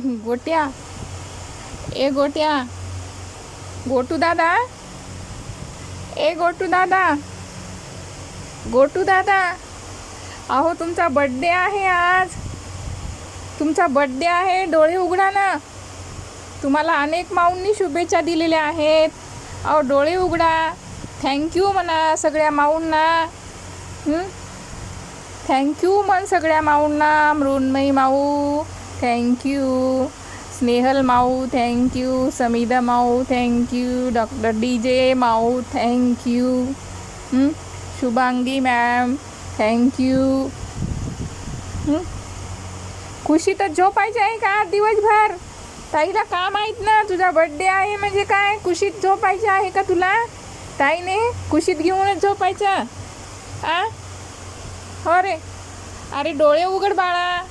गोट्या, ए गोट्या, गोटू दादा, ए गोटू दादा, गोटू दादा, अहो तुमचा बड्डे आहे आज. तुमचा बड्डे आहे, डोळे उघडा ना. तुम्हाला अनेक माऊंनी शुभेच्छा दिलेल्या आहेत. अहो डोळे उघडा. थँक्यू म्हणा सगळ्या माऊंना. थँक्यू म्हण सगळ्या माऊंना. मृण्मयी माऊ थँक्यू, स्नेहल माऊ थँक्यू, समिधा माऊ थँक्यू, डॉक्टर DJ माऊ थँक्यू, शुभांगी मॅम थँक्यू. खुशी तर झोपायची आहे का दिवसभर? ताईला का माहीत ना तुझा बड्डे आहे म्हणजे काय? खुशीत झोपायची आहे का तुला? ताईने खुशीत घेऊनच झोपायचं. आ हो रे. अरे डोळे उघड बाळा.